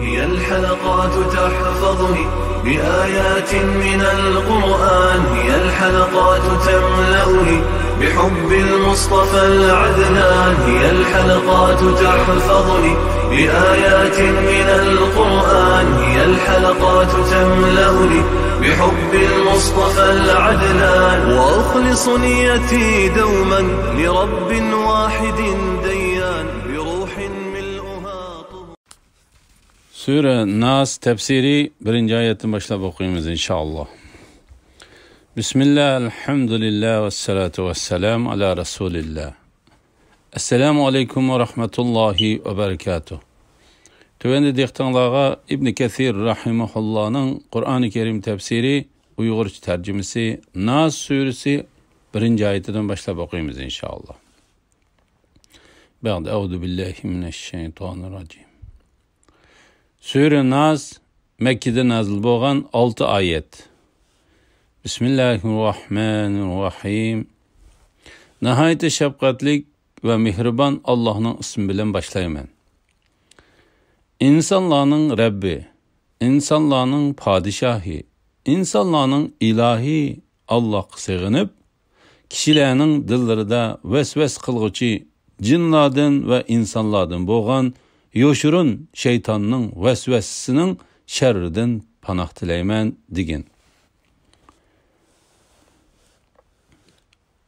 هي الحلقات تحفظني بآيات من القرآن، هي الحلقات تملأني بحب المصطفى العدنان، هي الحلقات تحفظني بآيات من القرآن، هي الحلقات تملأني بحب المصطفى العدنان، وأخلص نيتي دوما لرب واحد ديان بروح ملؤها طهور. Sure Nas tefsiri 1. ayetten başlayıp okuyumuz inşallah. Bismillah, elhamdülillah ve salatu ve selam ala Resulillah. Esselamu aleyküm ve rahmetullahi ve berekatuh. Tövende diktanlığa İbn Kathir rahimahullah'ın Kur'an-ı Kerim tefsiri Uygurca tercümesi Nas suresi 1. ayetinden başlayıp okuyumuz inşallah. Ba'd euzu billahi mineşşeytanirracim. Sure Nas Mekke'de nazil bolgan 6 ayet. Bismillahirrahmanirrahim. Nihayet şefkatlik ve mihriban Allah'ın ismi bilen başlayman. İnsanların Rabbi, insanların padişahı, insanların ilahi Allah'a sığınıp, kişilerin dillerinde vesves kılgıcı cinlardan ve insanlardan boğan yoşurun şeytanın vesvesesinin şerrinden panah tileymen digin.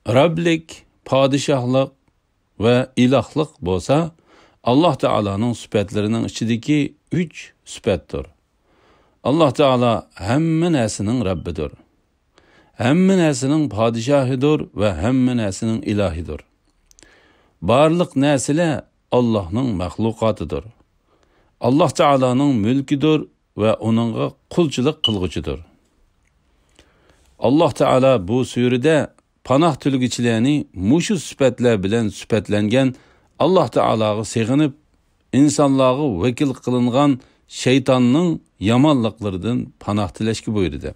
Rablik, padişahlık ve ilahlık bolsa Allah Teala'nın sübetlerinin içindeki 3 sübettir. Allah Teala hemme nesinin Rabbidir. Hemme nesinin padişahıdır ve hemme nesinin ilahidir. Barlık nesile Allah'ın mahlukatıdır. Allah Teala'nın mülküdür ve onunla kulçılık kılgıcıdır. Allah Teala bu surede panah tülgüçilerini muşu sübetler bilen sübetlengen Allah Teala'ya sığınıp insanlığı vekil kılıngan şeytanın yamanlıklarından panah tileşki buyurdu.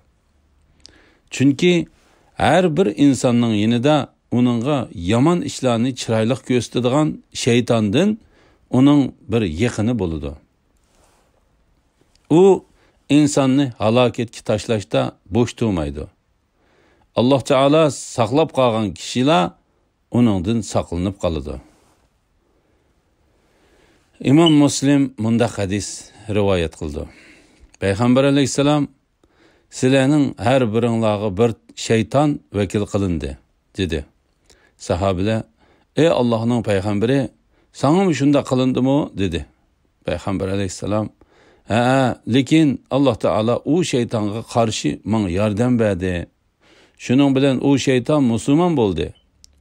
Çünkü her bir insanın yanında onunla yaman işlerini çıraylık gösterdiğin şeytandan onun bir yakını buludu. O insanı halaketki taşlaşta boş durmaydı. Allah Teala saklap kalan kişiler onundan saklanıp kalıdı. İmam Müslim munda hadis rivayet kıldı. Peygamber aleyhisselam sizlerin her birinlağı bir şeytan vekil kılındı dedi. Sahabiler, ey Allah'ın peygamberi sana mı şunda kılındı mı dedi. Peygamber aleyhisselam, lekin Allah Teala o şeytana karşı bana yardım verdi. Şunun bilen o şeytan Müslüman oldu.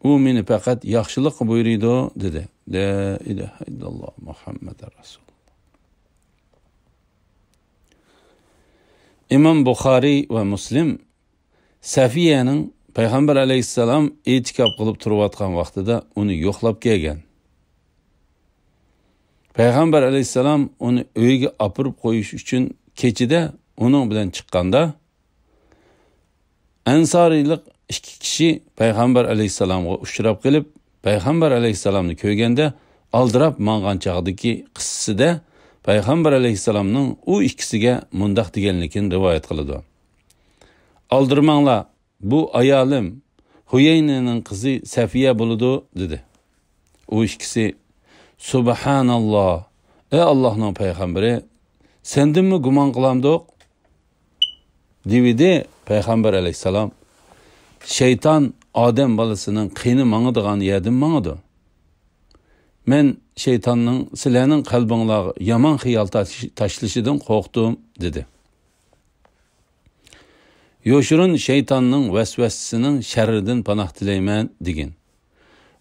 O meni fakat yaxşılık buyurdu dedi. La ilahe illallah Muhammed Resulullah. İmam Bukhari ve Müslim Safiye'nin Peygamber aleyhisselam itikaf kılıp turvatkan vaxtida onu yoklap kelgen. Peygamber aleyhisselam onu öyge apırıp koyuş için keçide onun bilen çıkkanda Ensarilik 2 kişi Peygamber aleyhisselam'a uçurap gelip Peygamber aleyhisselam'ı köygende aldırap mangan çağdaki kıssıda Peygamber aleyhisselam'ın o ikisiga mundaq degenlikini rivayet kılıdı. Aldırmanla bu ayalim Huyeyne'nin kızı Safiye buludu dedi. O ikisi Subhanallah, ey Allah'ın peygamberi sendin mi guman kılamdık? Dividi Peygamber aleyhisselam şeytan Adem balısının kıyını manıdığan yedim manıdı. Men şeytanın silenin kalbinlağı yaman hiyal taşlışıdan korktum dedi. Yoşurun şeytanın vesvesesinin şerrinden panah dileymen digin.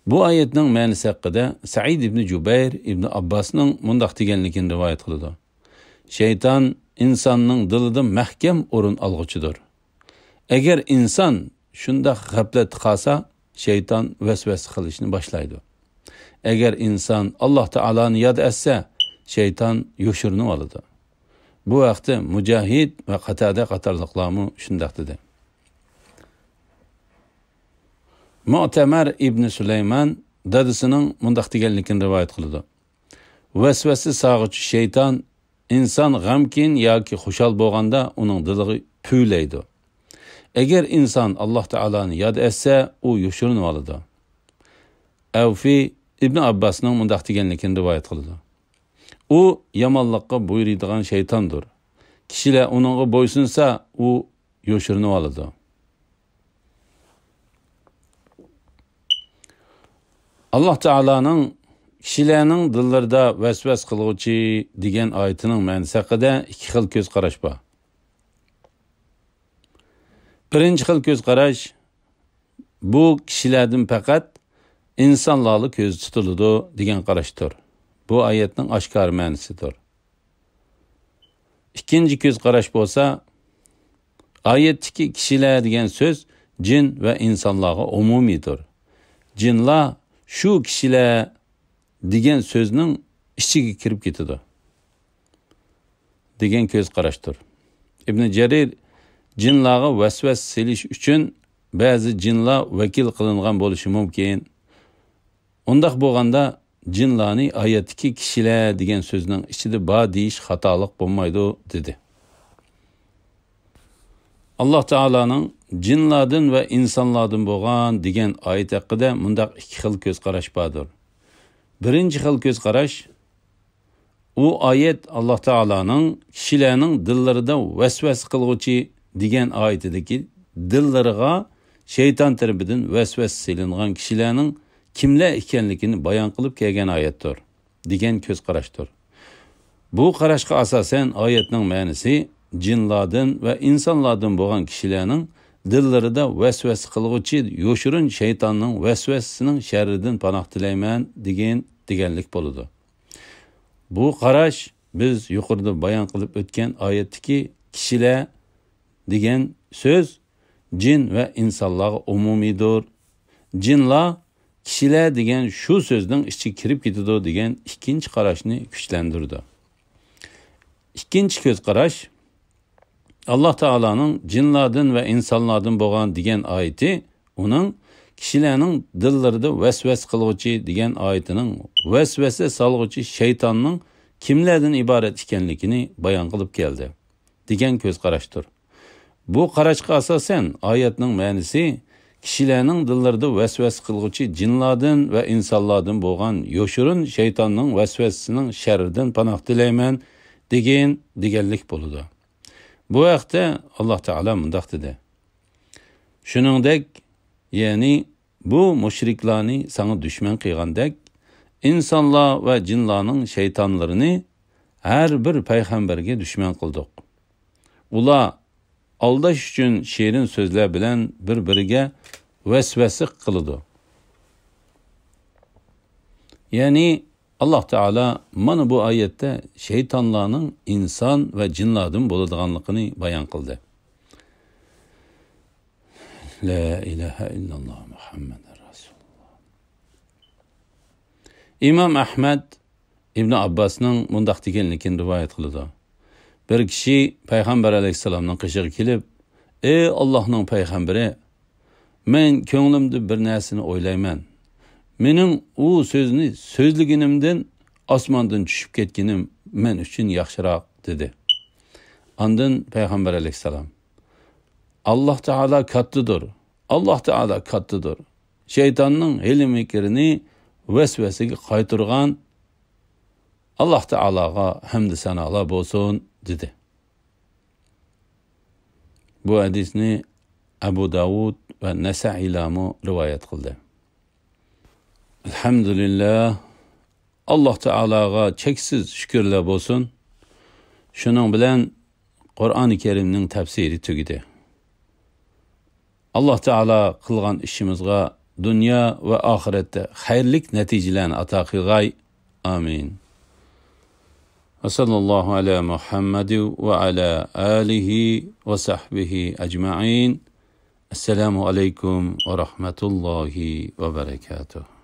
Bu ayetinin mənisi hakkında Sa'id ibn Cübeyr ibn Abbas'ın mundaq degenlikini rivayet kılıdı. Şeytan insanın dilidan mahkem orun algıçıdır. Eğer insan şunda gaflet kalsa şeytan vesvese kılışını başlaydı. Eğer insan Allah Teala'nı yad etse şeytan yoşurunu alıdı. Bu vakti Mücahid ve Katade katarlıklarımı şundak dedi. Mu'temer İbn Süleyman dadısının mundaq degenlikini rivayet kılıdı. Vesvese sağıcı şeytan inson g'amkin yoki xushal bo'lganda uning dili puylaydi. Agar inson Alloh taoloni yod etsa, u yoshirinib oladi. Avfi ibn Abbosning mundaq deganligini rivoyat qildi. U yomonlikqa buyuradigan shaytondir. Kishilar uningga bo'ysunsa, u yoshirinib oladi. Alloh taolaning kishilarning dillarida vasvas qiluvchi degan oyatining ma'nosi haqida ikki xil ko'z qarash bor. Birinchi xil ko'z qarash bu kishilardan faqat insonlarni ko'z tutiladi degan qarashdir. Bu oyatning oshkor ma'nosidir. İkinci ko'z qarash bo'lsa, oyatdagi kishilar degan so'z jin va insonlarga umumiydir. Jinlar shu kishilar degan so'zning ichiga kirib ketadi degan ko'z qarashdir. Ibn Jarir jinlarga vasvas selish uchun ba'zi jinlar vakil qilingan bo'lishi mumkin. Undaq bo'lganda jinlarni oyatdagi kishilar degan so'zning ichida bor deyish xatolik bo'lmaydi dedi. Alloh taolaning jinlardan va insonlardan bo'lgan degan oyat haqida mundaq ikki xil ko'z qarash bordir. Birinchi xil ko'z qarash u oyat Alloh taolaning kishilarning dillarida vasvas qiluvchi degan oyatidagi dillariga shayton tarafidan vasvas silingan kishilarning kimlar ekanligini bayon qilib kelgan oyatdir degan ko'z qarashdir. Bu qarashga asosan oyatning ma'nosi jinlardan va insonlardan bo'lgan kishilarning dillarida vasvas qiluvchi yoshirin shaytonning vasvasasining sharridan panoh tilayman deganlik bo'ladi. Bu qarash biz yuqorida bayon qilib o'tgan oyatdagi kishilar degan so'z jin va insonlarga umumiydir. Jinlar kishilar degan shu so'zning ichiga kirib ketadi degan ikkinchi qarashni kuchlantirdi. İkinci ko'z qarash Alloh taolaning jinlardan va insonlardan bo'lgan degan oyati uning kishilarning dillarida vasvas qiluvchi degan oyatining vasvasa solg'uvchi shaytonning kimlardan iborat ekanligini bayon qilib keldi degan ko'z qarashdir. Bu qarashga asosan oyatning ma'nosi kishilarning dillarida vasvas qiluvchi jinlardan va insonlardan bo'lgan yoshirin shaytonning vasvasasining sharridan panoh tilayman deganlik bo'ladi. Bu vaqtda Alloh taolo mundaq dedi. Shuningdek, ya'ni bu mushriklarni sana dushman qilgandek, insonlar va jinlarning shaytonlarini har bir payg'ambarga dushman qildik. Ular aldash uchun shirin so'zlar bilan bir-biriga vasvasa qiladi. Ya'ni Alloh taolo mana bu oyatda shaytonlarning inson va jinlardan bo'ladiganligini bayon qildi. La ilaha illalloh Muhammadur Rasululloh. Imom Ahmad ibn Abbosning mundaq deganligini rivoyat qildi. Bir kishi payg'ambar alayhisalomning qishig'iga kelib, "Ey Allohning payg'ambari, men ko'nglimda bir narsani o'ylayman. Mening u so'zni so'zliginimdan osmondan tushib ketganim men uchun yaxshiroq" dedi. Ondan payg'ambar alayhisalom: "Alloh taolo kattadir. Alloh taolo kattadir. Shaytonning ilm-fikrini vasvasaga qaytargan Alloh taologa hamd sanolar bo'lsin" dedi. Bu hadisni Abu Davud va Nasa'i rivoyat qildi. Alhamdulillah, Alloh taologa cheksiz shukrlar bo'lsin. Shuning bilan Qur'oni Karimning tafsiri tugadi. Alloh taolo qilgan ishimizga dunyo va oxiratda xayrlik natijalarni ato qilg'ay. Amin. Sallallahu ala Muhammad va ala alihi va sahbihi ajma'in. Assalomu alaykum va rahmatullohi va barakatuh.